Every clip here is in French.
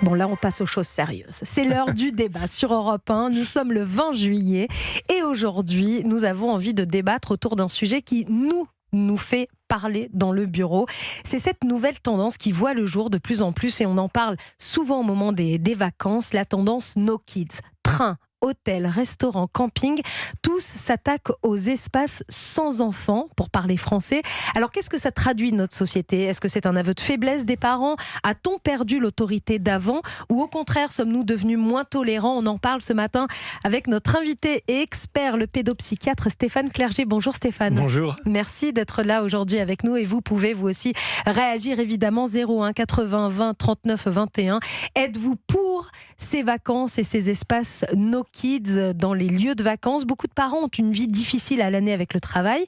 Bon, là, on passe aux choses sérieuses. C'est l'heure du débat sur Europe 1. Nous sommes le 20 juillet et aujourd'hui, nous avons envie de débattre autour d'un sujet qui nous fait parler dans le bureau. C'est cette nouvelle tendance qui voit le jour de plus en plus et on en parle souvent au moment des vacances, la tendance No Kids. Train, hôtels, restaurants, camping, tous s'attaquent aux espaces sans enfants, pour parler français. Alors qu'est-ce que ça traduit de notre société ? Est-ce que c'est un aveu de faiblesse des parents ? A-t-on perdu l'autorité d'avant ? Ou au contraire, sommes-nous devenus moins tolérants ? On en parle ce matin avec notre invité et expert, le pédopsychiatre Stéphane Clerget. Bonjour Stéphane. Bonjour. Merci d'être là aujourd'hui avec nous et vous pouvez vous aussi réagir évidemment 01 80 20 39 21. Êtes-vous pour ces vacances et ces espaces No Kids dans les lieux de vacances ? Beaucoup de parents ont une vie difficile à l'année avec le travail.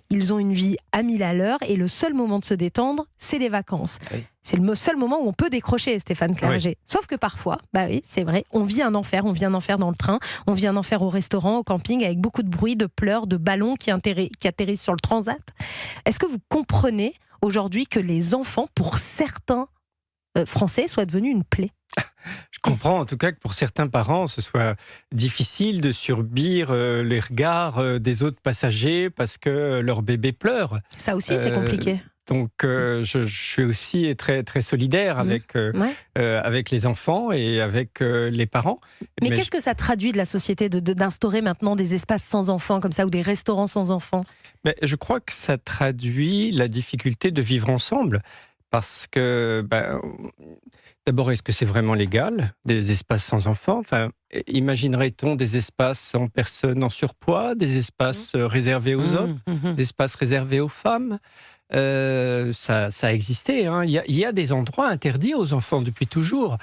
Ils ont une vie à 1000 à l'heure et le seul moment de se détendre, c'est les vacances. Oui. C'est le seul moment où on peut décrocher, Stéphane Clerget. Oui. Sauf que parfois, oui, c'est vrai, on vit un enfer dans le train, on vit un enfer au restaurant, au camping, avec beaucoup de bruit, de pleurs, de ballons qui atterrissent sur le transat. Est-ce que vous comprenez aujourd'hui que les enfants, pour certains Français, soient devenus une plaie ? Je comprends en tout cas que pour certains parents, ce soit difficile de subir les regards des autres passagers parce que leur bébé pleure. Ça aussi, c'est compliqué. Donc, je suis aussi très, très solidaire avec les enfants et avec les parents. Mais qu'est-ce que ça traduit de la société d'instaurer maintenant des espaces sans enfants comme ça ou des restaurants sans enfants ? Je crois que ça traduit la difficulté de vivre ensemble. Parce que, d'abord, est-ce que c'est vraiment légal, des espaces sans enfants ? Imaginerait-on des espaces sans personnes en surpoids, des espaces réservés aux hommes, des espaces réservés aux femmes ? Ça a existé. Hein. Il y a des endroits interdits aux enfants depuis toujours.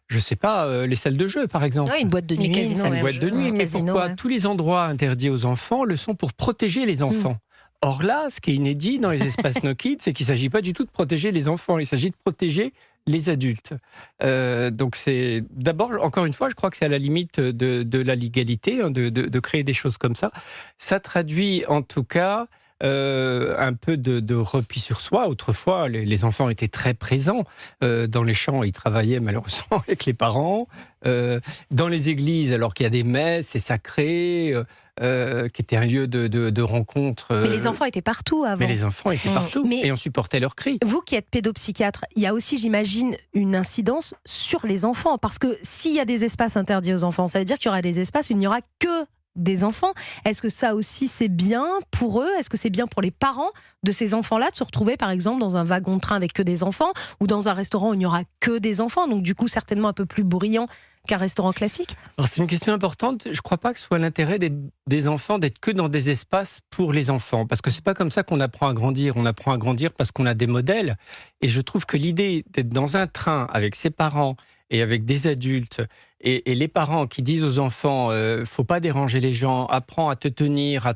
Je ne sais pas, les salles de jeu, par exemple. Oui, une boîte de nuit. Une boîte de nuit. Mais pourquoi tous les endroits interdits aux enfants le sont pour protéger les enfants ? Or là, ce qui est inédit dans les espaces No Kids, c'est qu'il ne s'agit pas du tout de protéger les enfants, il s'agit de protéger les adultes. Donc c'est d'abord, encore une fois, je crois que c'est à la limite de la légalité, de créer des choses comme ça. Ça traduit en tout cas un peu de repli sur soi. Autrefois, les enfants étaient très présents dans les champs, ils travaillaient malheureusement avec les parents. Dans les églises, alors qu'il y a des messes, c'est sacré... qui était un lieu de rencontre. Mais les enfants étaient partout avant. Mais les enfants étaient partout et on supportait leurs cris. Vous qui êtes pédopsychiatre, il y a aussi, j'imagine, une incidence sur les enfants. Parce que s'il y a des espaces interdits aux enfants, ça veut dire qu'il y aura des espaces où il n'y aura que des enfants. Est-ce que ça aussi c'est bien pour eux ? Est-ce que c'est bien pour les parents de ces enfants-là de se retrouver par exemple dans un wagon de train avec que des enfants ou dans un restaurant où il n'y aura que des enfants, donc du coup certainement un peu plus bruyant qu'un restaurant classique ? Alors c'est une question importante. Je ne crois pas que ce soit l'intérêt des enfants d'être que dans des espaces pour les enfants, parce que c'est pas comme ça qu'on apprend à grandir. On apprend à grandir parce qu'on a des modèles. Et je trouve que l'idée d'être dans un train avec ses parents et avec des adultes, et les parents qui disent aux enfants faut pas déranger les gens, apprends à te tenir,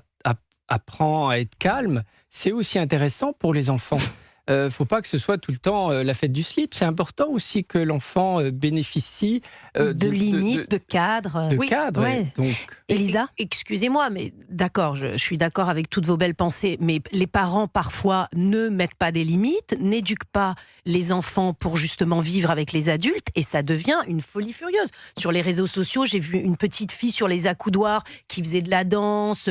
apprends à être calme, c'est aussi intéressant pour les enfants. Faut pas que ce soit tout le temps la fête du slip. C'est important aussi que l'enfant bénéficie de limites, de cadres. De cadres. Ouais. Donc... Elisa ? Excusez-moi, mais d'accord, je suis d'accord avec toutes vos belles pensées, mais les parents parfois ne mettent pas des limites, n'éduquent pas les enfants pour justement vivre avec les adultes, et ça devient une folie furieuse. Sur les réseaux sociaux, j'ai vu une petite fille sur les accoudoirs qui faisait de la danse,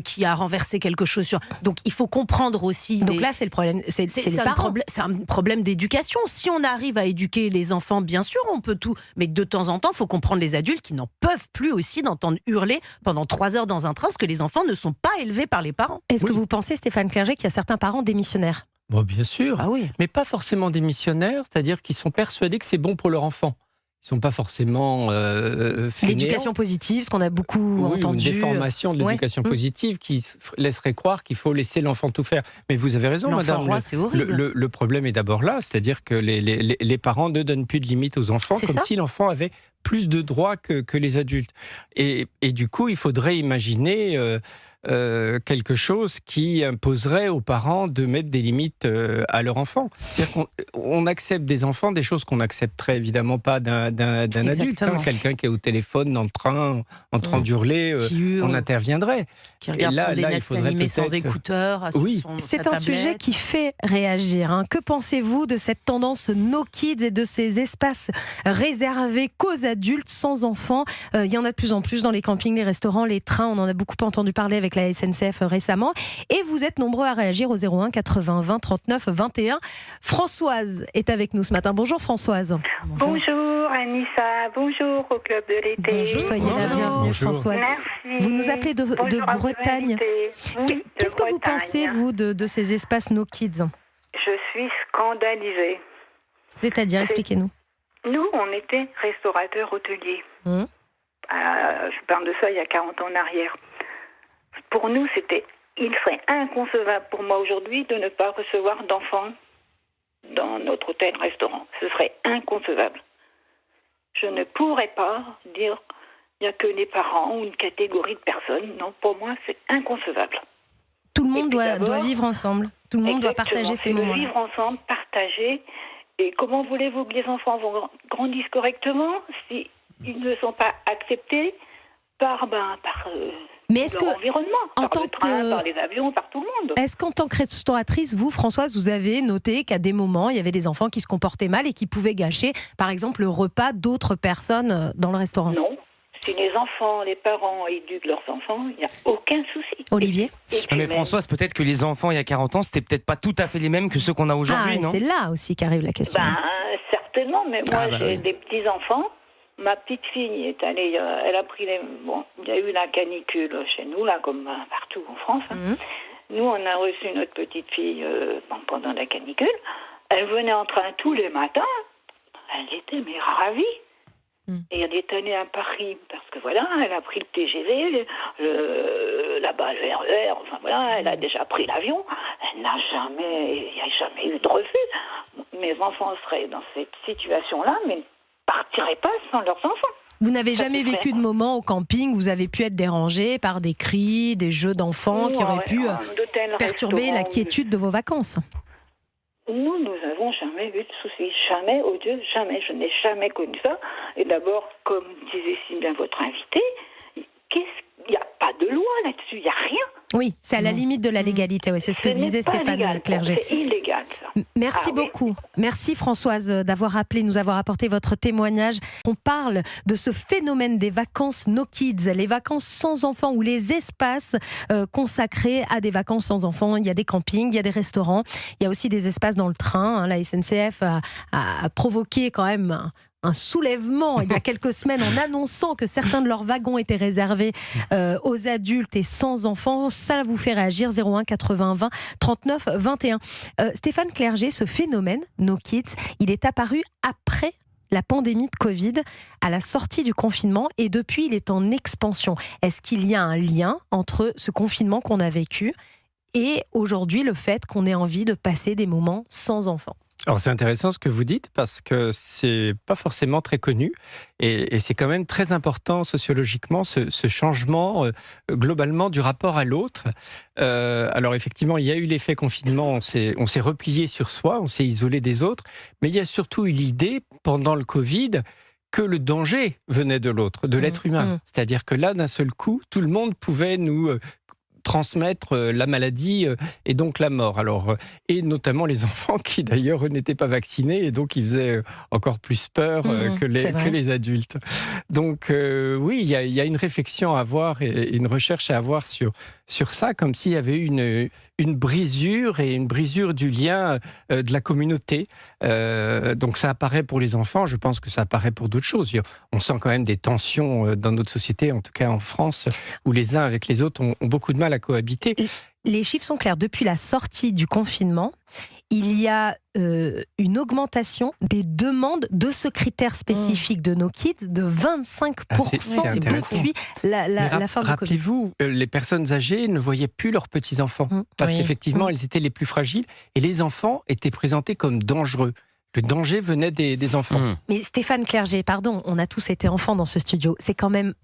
qui a renversé quelque chose sur... Donc il faut comprendre aussi... Donc là, c'est le problème, c'est un problème d'éducation. Si on arrive à éduquer les enfants, bien sûr, on peut tout, mais de temps en temps, il faut comprendre les adultes qui n'en peuvent plus aussi d'entendre hurler pendant 3 heures dans un train, parce que les enfants ne sont pas élevés par les parents. Est-ce que vous pensez, Stéphane Clerget, qu'il y a certains parents démissionnaires ? Bon, bien sûr, ah oui. Mais pas forcément démissionnaires, c'est-à-dire qu'ils sont persuadés que c'est bon pour leur enfant. Ils ne sont pas forcément l'éducation positive, ce qu'on a beaucoup entendu. Une déformation de l'éducation positive qui laisserait croire qu'il faut laisser l'enfant tout faire. Mais vous avez raison, l'enfant madame. C'est horrible. Le problème est d'abord là, c'est-à-dire que les parents ne donnent plus de limites aux enfants, comme si l'enfant avait plus de droits que les adultes. Et du coup, il faudrait imaginer quelque chose qui imposerait aux parents de mettre des limites à leur enfant. C'est-à-dire qu'on accepte des enfants, des choses qu'on n'accepterait évidemment pas d'un adulte. Quelqu'un qui est au téléphone, dans le train, en train d'hurler, on interviendrait. Qui regarde son dessin animé sans écouteurs. C'est un sujet qui fait réagir. Que pensez-vous de cette tendance No Kids et de ces espaces réservés qu'aux adultes sans enfants? Il y en a de plus en plus dans les campings, les restaurants, les trains. On en a beaucoup entendu parler avec la SNCF récemment. Et vous êtes nombreux à réagir au 01 80 20 39 21. Françoise est avec nous ce matin. Bonjour Françoise. Bonjour Anissa, bonjour au Club de l'été. Bonjour, soyez la bienvenue Françoise. Merci. Vous nous appelez de Bretagne. Oui, Qu'est-ce que vous pensez, vous, de ces espaces No Kids? Je suis scandalisée. C'est-à-dire, expliquez-nous. Nous, on était restaurateurs hôteliers. Je parle de ça il y a 40 ans en arrière. Pour nous, il serait inconcevable pour moi aujourd'hui de ne pas recevoir d'enfants dans notre hôtel-restaurant. Ce serait inconcevable. Je ne pourrais pas dire il n'y a que les parents ou une catégorie de personnes. Non, pour moi, c'est inconcevable. Tout le monde doit vivre ensemble. Tout le monde doit partager ces moments. Vivre ensemble, partager. Et comment voulez-vous que les enfants grandissent correctement si ils ne sont pas acceptés par mais est-ce leur environnement, par le train, par les avions, par tout le monde. Est-ce qu'en tant que restauratrice, vous, Françoise, vous avez noté qu'à des moments, il y avait des enfants qui se comportaient mal et qui pouvaient gâcher, par exemple, le repas d'autres personnes dans le restaurant? Non. Si les enfants, les parents éduquent leurs enfants, il n'y a aucun souci. Olivier? Mais Françoise, peut-être que les enfants, il y a 40 ans, c'était peut-être pas tout à fait les mêmes que ceux qu'on a aujourd'hui, non? C'est là aussi qu'arrive la question. Certainement, mais moi, j'ai des petits-enfants. Ma petite fille est allée, elle a pris il y a eu la canicule chez nous, là, comme partout en France. Nous, on a reçu notre petite fille pendant la canicule. Elle venait en train tous les matins. Elle était ravie. Et elle est allée à Paris parce que elle a pris le TGV, là-bas le RER, elle a déjà pris l'avion. Il n'y a jamais eu de refus. Mes enfants seraient dans cette situation-là, mais ne partiraient pas sans leurs enfants. Vous n'avez jamais vécu de moment au camping où vous avez pu être dérangé par des cris, des jeux d'enfants qui auraient pu perturber la quiétude de vos vacances? Nous n'avons jamais eu de soucis. Jamais, oh Dieu, jamais. Je n'ai jamais connu ça. Et d'abord, comme disait si bien votre invité, il n'y a pas de loi là-dessus, il n'y a rien. Oui, c'est à la limite de la légalité. Oui, c'est ce que disait Stéphane Clerget. C'est illégal, ça. Merci beaucoup. Merci Françoise d'avoir appelé, nous avoir apporté votre témoignage. On parle de ce phénomène des vacances No Kids, les vacances sans enfants ou les espaces consacrés à des vacances sans enfants. Il y a des campings, il y a des restaurants, il y a aussi des espaces dans le train. La SNCF a provoqué quand même un soulèvement il y a quelques semaines en annonçant que certains de leurs wagons étaient réservés aux adultes et sans enfants. Ça vous fait réagir. 01 80 20 39 21. Stéphane Clerget, ce phénomène No Kids, il est apparu après la pandémie de Covid, à la sortie du confinement, et depuis il est en expansion. Est-ce qu'il y a un lien entre ce confinement qu'on a vécu et aujourd'hui le fait qu'on ait envie de passer des moments sans enfants? Alors c'est intéressant ce que vous dites parce que c'est pas forcément très connu et c'est quand même très important sociologiquement ce changement globalement du rapport à l'autre. Alors effectivement il y a eu l'effet confinement, on s'est replié sur soi, on s'est isolé des autres, mais il y a surtout eu l'idée pendant le Covid que le danger venait de l'autre, de l'être humain. C'est-à-dire que là d'un seul coup tout le monde pouvait nous transmettre la maladie et donc la mort. Alors, et notamment les enfants qui d'ailleurs n'étaient pas vaccinés et donc ils faisaient encore plus peur que les adultes. Donc oui, il y a une réflexion à avoir et une recherche à avoir sur ça, comme s'il y avait une brisure et une brisure du lien de la communauté. Donc ça apparaît pour les enfants, je pense que ça apparaît pour d'autres choses. On sent quand même des tensions dans notre société, en tout cas en France, où les uns avec les autres ont beaucoup de mal à cohabiter. Les chiffres sont clairs. Depuis la sortie du confinement, il y a une augmentation des demandes de ce critère spécifique de No Kids de 25% depuis la fin du Covid. Rappelez-vous, les personnes âgées ne voyaient plus leurs petits-enfants parce qu'effectivement, elles étaient les plus fragiles et les enfants étaient présentés comme dangereux. Le danger venait des enfants. Mais Stéphane Clerget, pardon, on a tous été enfants dans ce studio. C'est quand même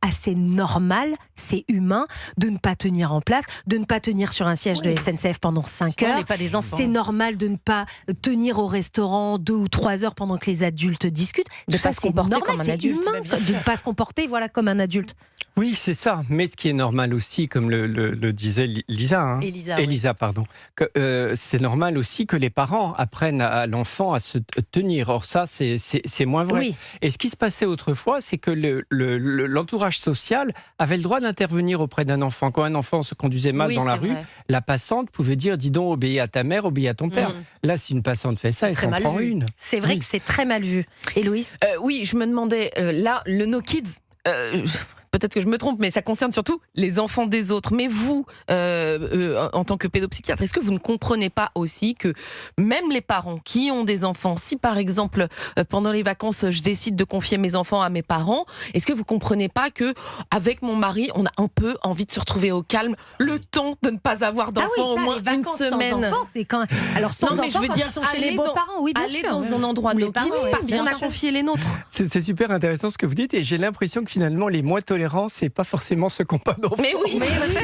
assez normal, c'est humain, de ne pas tenir en place, de ne pas tenir sur un siège de SNCF pendant 5 heures. On n'est pas des enfants. C'est normal de ne pas tenir au restaurant 2 ou 3 heures pendant que les adultes discutent. De ne pas se comporter comme un adulte. Humain, de ne pas se comporter comme un adulte. Oui, c'est ça. Mais ce qui est normal aussi, comme le disait Lisa, Elisa, pardon, c'est normal aussi que les parents apprennent à l'enfant à se tenir. Or ça, c'est moins vrai. Oui. Et ce qui se passait autrefois, c'est que l'entourage social avait le droit d'intervenir auprès d'un enfant. Quand un enfant se conduisait mal dans la rue, la passante pouvait dire « dis donc, obéis à ta mère, obéis à ton père ». Là, si une passante fait ça, elle s'en prend une. C'est vrai que c'est très mal vu. Et Louise ? Oui, je me demandais, là, le No Kids... peut-être que je me trompe, mais ça concerne surtout les enfants des autres. Mais vous, en tant que pédopsychiatre, est-ce que vous ne comprenez pas aussi que même les parents qui ont des enfants, si par exemple, pendant les vacances, je décide de confier mes enfants à mes parents, est-ce que vous comprenez pas que avec mon mari, on a un peu envie de se retrouver au calme, le temps de ne pas avoir d'enfants au moins une semaine. Sans enfants, c'est quand alors sans enfants, je veux dire, sont chez les beaux-parents, oui, bien aller sûr. dans un endroit No Kids parce qu'on a confié les nôtres. C'est super intéressant ce que vous dites et j'ai l'impression que finalement les moins tolérants, c'est pas forcément ceux qui n'ont pas d'enfants. Mais oui,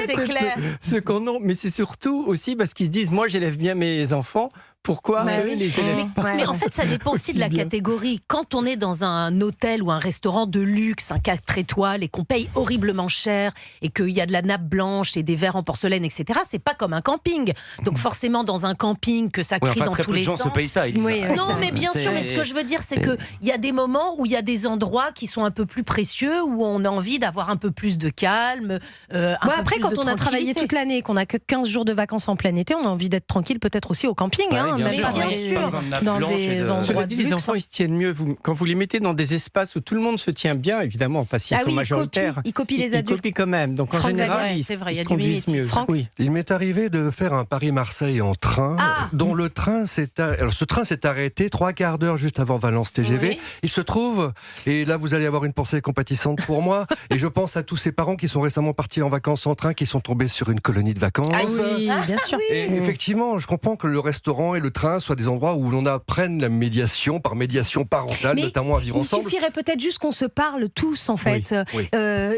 c'est clair. Ceux qu'on a, mais c'est surtout aussi parce qu'ils se disent moi j'élève bien mes enfants. Pourquoi eux les élèves pas? Mais en fait, ça dépend aussi de la catégorie. Quand on est dans un hôtel ou un restaurant de luxe, un 4 étoiles, et qu'on paye horriblement cher, et qu'il y a de la nappe blanche et des verres en porcelaine, etc., c'est pas comme un camping. Donc forcément, dans un camping, que ça crie dans tous les sens. Très peu de gens se payent ça, Elisa. Non, mais bien sûr, mais ce que je veux dire, c'est qu'il y a des moments où il y a des endroits qui sont un peu plus précieux, où on a envie d'avoir un peu plus de calme, après, quand on a travaillé toute l'année et qu'on n'a que 15 jours de vacances en plein été, on a envie d'être tranquille peut-être aussi au camping. Bien sûr. Dans des endroits Cela dit, les enfants, ils se tiennent mieux. Quand vous les mettez dans des espaces où tout le monde se tient bien, évidemment, pas s'ils sont majoritaires. Ils copient les adultes. Ils copient quand même. Donc en général, ils se conduisent mieux. Oui. Il m'est arrivé de faire un Paris-Marseille en train, dont le train ce train s'est arrêté 3/4 d'heure juste avant Valence TGV. Oui. Il se trouve, et là vous allez avoir une pensée compatissante pour moi, et je pense à tous ces parents qui sont récemment partis en vacances en train, qui sont tombés sur une colonie de vacances. Ah oui, bien sûr. Et effectivement, je comprends que le restaurant et le train soient des endroits où l'on apprenne la médiation, par médiation parentale, notamment à vivre ensemble. Il suffirait peut-être juste qu'on se parle tous, en fait. Oui.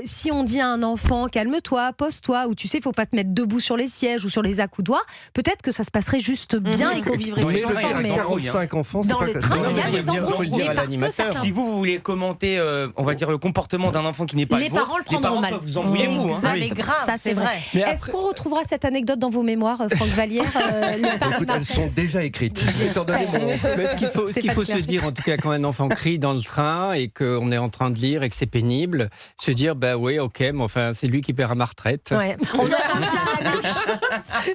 Si on dit à un enfant, calme-toi, pose-toi, ou tu sais, il ne faut pas te mettre debout sur les sièges ou sur les accoudoirs, peut-être que ça se passerait juste bien et qu'on vivrait tous ensemble. Mais 45 enfants, c'est dans pas le train, il y a des embrouilles. Faut le dire à l'animateur. Si vous voulez commenter, on va dire, le comportement d'un enfant qui n'est pas les le vôtre, parents le prendront mal. Peuvent vous embrouiller vous. Ça, mais grave, ça c'est vrai. Est-ce qu'on retrouvera cette anecdote dans vos mémoires, Franck Vallière Écoute, elles sont déjà écrites. Mais ce qu'il faut se dire, en tout cas, quand un enfant crie dans le train et qu'on est en train de lire et que c'est pénible, se dire, bah oui, ok, mais enfin, c'est lui qui paiera ma retraite. Ouais. On a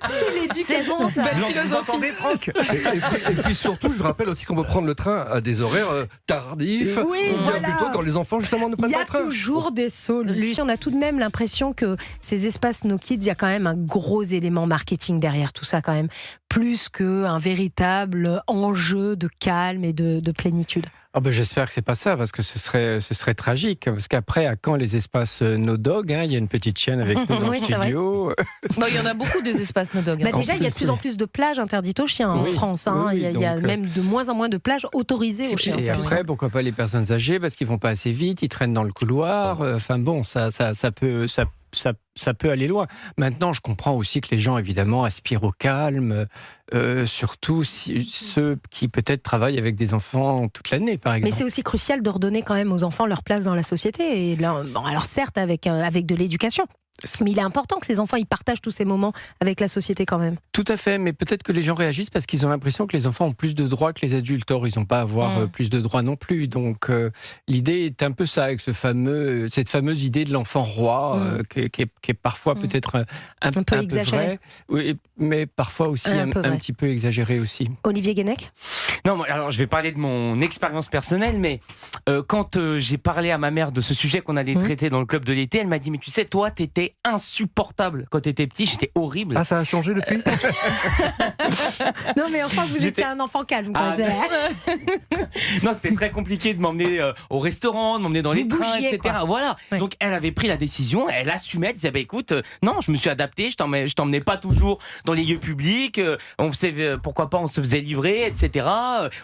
c'est l'éducation. Bon, ça. Vous entendez, Franck? Et puis surtout, je rappelle aussi qu'on peut prendre le train à des horaires tardifs, Oui, ou bien plutôt quand les enfants justement ne prennent pas le train. Il y a toujours des solutions. On a tout de même l'impression que ces espaces No Kids, il y a quand même un gros élément marketing derrière tout ça quand même, plus qu'un véritable enjeu de calme et de plénitude. Oh ben j'espère que c'est pas ça, parce que ce serait tragique. Parce qu'après, à Caen, les espaces No Dog, il y a une petite chienne avec nous dans le studio. Il y en a beaucoup des espaces No Dog. Déjà, il y a de plus en plus de plages interdites aux chiens en France. Il y a même de moins en moins de plages autorisées aux chiens. Et après, pourquoi pas les personnes âgées, parce qu'ils vont pas assez vite, ils traînent dans le couloir. Enfin bon, ça peut aller loin. Maintenant, je comprends aussi que les gens, évidemment, aspirent au calme, surtout ceux qui peut-être travaillent avec des enfants toute l'année, par exemple. Mais c'est aussi crucial de redonner quand même aux enfants leur place dans la société. Et alors certes, avec de l'éducation. Mais il est important que ces enfants ils partagent tous ces moments avec la société quand même. Tout à fait, mais peut-être que les gens réagissent parce qu'ils ont l'impression que les enfants ont plus de droits que les adultes. Or, ils n'ont pas à avoir plus de droits non plus. Donc, l'idée est un peu ça, avec cette fameuse idée de l'enfant roi, qui est parfois peut-être un peu exagérée, oui, mais parfois aussi un petit peu exagérée aussi. Olivier Guénec ? Non, alors je vais parler de mon expérience personnelle, mais quand j'ai parlé à ma mère de ce sujet qu'on allait traiter dans le club de l'été, elle m'a dit, mais tu sais, toi, t'étais j'étais insupportable quand t'étais petit, j'étais horrible. Ah, ça a changé depuis Non, mais on sent que vous étiez un enfant calme. Non, c'était très compliqué de m'emmener au restaurant, de m'emmener dans les trains, etc. Quoi. Voilà. Ouais. Donc, elle avait pris la décision, elle assumait, elle disait, écoute, non, je me suis adapté, je t'emmenais pas toujours dans les lieux publics, on faisait, pourquoi pas, on se faisait livrer, etc.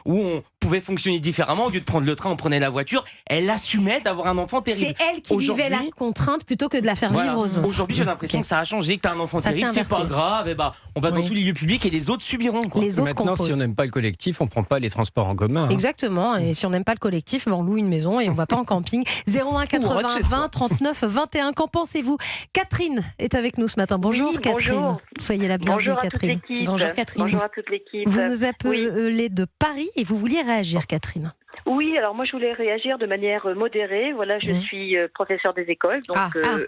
Où on pouvait fonctionner différemment, au lieu de prendre le train, on prenait la voiture. Elle assumait d'avoir un enfant terrible. C'est elle qui vivait la contrainte plutôt que de la faire vivre aux autres. Aujourd'hui, j'ai l'impression que ça a changé, que t'as un enfant terrible, c'est pas grave, on va dans tous les lieux publics et les autres subiront. Quoi. Les autres Maintenant, si on n'aime pas le collectif, on prend pas les transports en commun. Exactement, et si on n'aime pas le collectif, on loue une maison et on va pas en camping. 01 80 20 39 21, qu'en pensez-vous? Catherine est avec nous ce matin. Bonjour Catherine. Bonjour. Soyez la bienvenue Catherine. Bonjour Catherine. Bonjour à toute l'équipe. Vous nous appelez de Paris et vous vouliez réagir Catherine. Oui, alors moi je voulais réagir de manière modérée. Voilà, je suis professeur des écoles, donc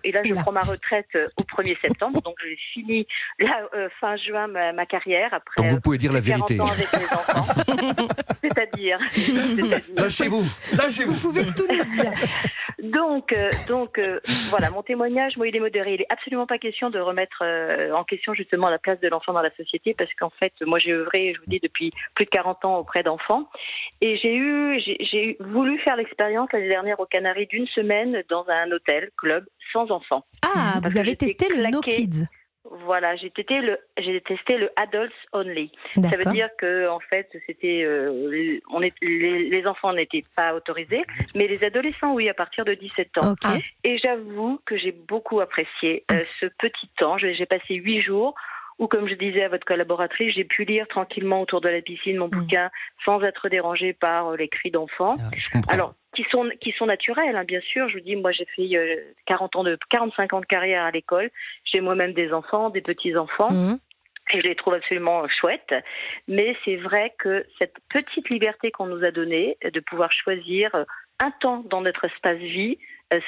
et là je prends ma retraite au 1er septembre, donc j'ai fini là fin juin ma carrière après. Donc vous pouvez dire la vérité. 40 ans avec les enfants. C'est-à-dire. Lâchez-vous. Vous pouvez tout nous dire. Donc voilà, mon témoignage, moi il est modéré. Il est absolument pas question de remettre en question justement la place de l'enfant dans la société, parce qu'en fait, moi j'ai œuvré, je vous dis, depuis plus de 40 ans auprès d'enfants, et j'ai voulu faire l'expérience l'année dernière aux Canaries d'une semaine dans un hôtel, club, sans enfants. Ah, vous avez testé le No Kids. Voilà, j'ai testé le Adults Only. D'accord. Ça veut dire que en fait, c'était les enfants n'étaient pas autorisés, mais les adolescents, oui, à partir de 17 ans. Okay. Et j'avoue que j'ai beaucoup apprécié ce petit temps. J'ai passé 8 jours où, comme je disais à votre collaboratrice, j'ai pu lire tranquillement autour de la piscine mon bouquin sans être dérangée par les cris d'enfants. Je comprends. Alors, qui sont naturels, hein, bien sûr. Je vous dis, moi, j'ai fait 45 ans de carrière à l'école. J'ai moi-même des enfants, des petits-enfants. Et je les trouve absolument chouettes. Mais c'est vrai que cette petite liberté qu'on nous a donnée, de pouvoir choisir un temps dans notre espace vie,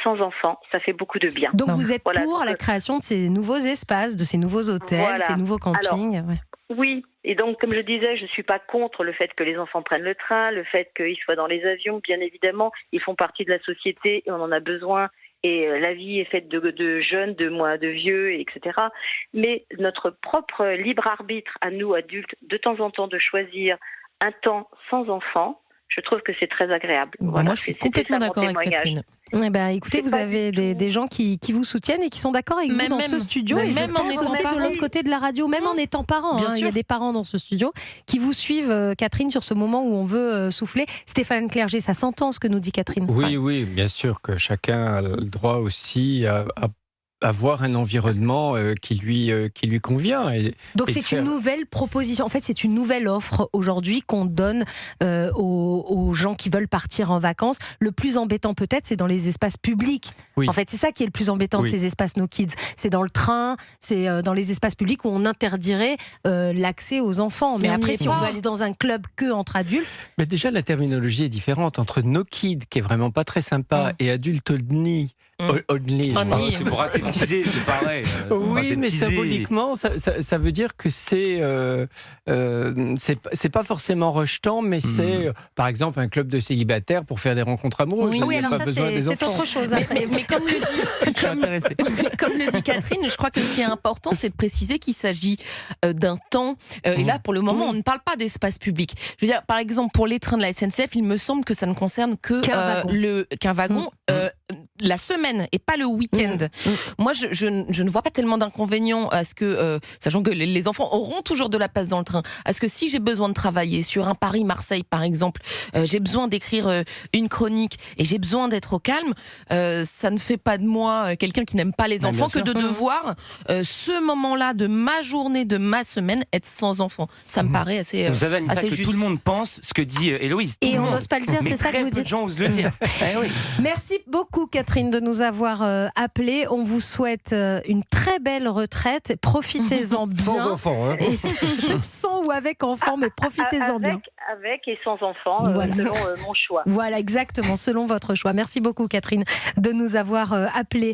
sans enfants, ça fait beaucoup de bien. Donc vous êtes pour la création de ces nouveaux espaces, de ces nouveaux hôtels, ces nouveaux campings. Alors, oui, et donc comme je disais, je ne suis pas contre le fait que les enfants prennent le train, le fait qu'ils soient dans les avions, bien évidemment, ils font partie de la société et on en a besoin. Et la vie est faite de jeunes, de vieux, etc. Mais notre propre libre arbitre à nous, adultes, de temps en temps, de choisir un temps sans enfants, je trouve que c'est très agréable. Voilà, moi, je suis complètement d'accord avec Catherine. Écoutez, vous avez des gens qui vous soutiennent et qui sont d'accord avec vous dans ce studio. Même en étant parents. De l'autre côté de la radio, même en étant parents. Il y a des parents dans ce studio qui vous suivent, Catherine, sur ce moment où on veut souffler. Stéphane Clerget, ça s'entend ce que nous dit Catherine. Oui, bien sûr que chacun a le droit aussi à avoir un environnement qui lui convient. Donc c'est une nouvelle proposition. En fait, c'est une nouvelle offre aujourd'hui qu'on donne aux gens qui veulent partir en vacances. Le plus embêtant peut-être, c'est dans les espaces publics. Oui. En fait, c'est ça qui est le plus embêtant de ces espaces No Kids. C'est dans le train, c'est dans les espaces publics où on interdirait l'accès aux enfants. Mais après, si on veut aller dans un club que entre adultes... Mais déjà, la terminologie est différente entre No Kids, qui est vraiment pas très sympa, et Adult Only. C'est pour aseptiser, c'est pareil. Oui, mais symboliquement, ça veut dire que c'est pas forcément rejetant, mais c'est, par exemple, un club de célibataires pour faire des rencontres amoureuses. Oui, alors ça, c'est autre chose. Mais comme le dit Catherine, je crois que ce qui est important, c'est de préciser qu'il s'agit d'un temps. Et là, pour le moment, on ne parle pas d'espace public. Je veux dire, par exemple, pour les trains de la SNCF, il me semble que ça ne concerne qu'un wagon. La semaine et pas le week-end. Moi, je ne vois pas tellement d'inconvénients à ce que, sachant que les enfants auront toujours de la place dans le train, à ce que si j'ai besoin de travailler sur un Paris-Marseille, par exemple, j'ai besoin d'écrire une chronique et j'ai besoin d'être au calme, ça ne fait pas de moi quelqu'un qui n'aime pas les enfants que de devoir, ce moment-là de ma journée, de ma semaine, être sans enfants. Ça me paraît assez Vous savez, Anissa, assez que juste. tout le monde pense ce que dit Héloïse. Et on n'ose pas le dire, c'est ça que vous dites. Mais très peu de gens osent le dire. Merci beaucoup, Catherine, de nous avoir appelés. On vous souhaite une très belle retraite. Profitez-en bien. Sans enfants, hein. Et sans ou avec enfants, mais profitez-en bien. Avec et sans enfants, selon mon choix. Voilà, exactement, selon votre choix. Merci beaucoup, Catherine, de nous avoir appelés.